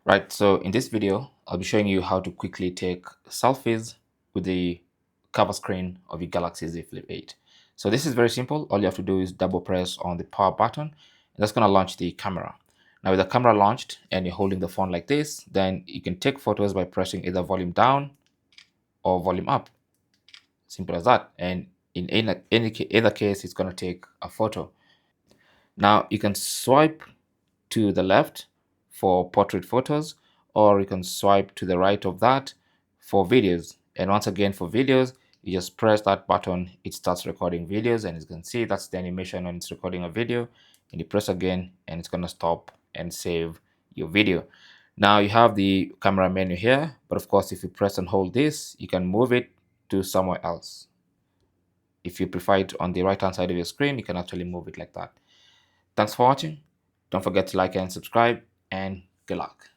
Right, so in this video, I'll be showing you how to quickly take selfies with the cover screen of your Galaxy Z Flip 8. So this is very simple. All you have to do is double press on the power button, and that's going to launch the camera. Now with the camera launched and you're holding the phone like this, then you can take photos by pressing either volume down or volume up. Simple as that. And in either case, it's going to take a photo. Now you can swipe to the left for portrait photos, or you can swipe to the right of that for videos. And once again, for videos, you just press that button, it starts recording videos, and as you can see, that's the animation when it's recording a video. And you press again, and it's going to stop and save your video. Now you have the camera menu here, but of course, if you press and hold this, you can move it to somewhere else. If you prefer it on the right hand side of your screen, you can actually move it like that. Thanks for watching. Don't forget to like and subscribe, and good luck.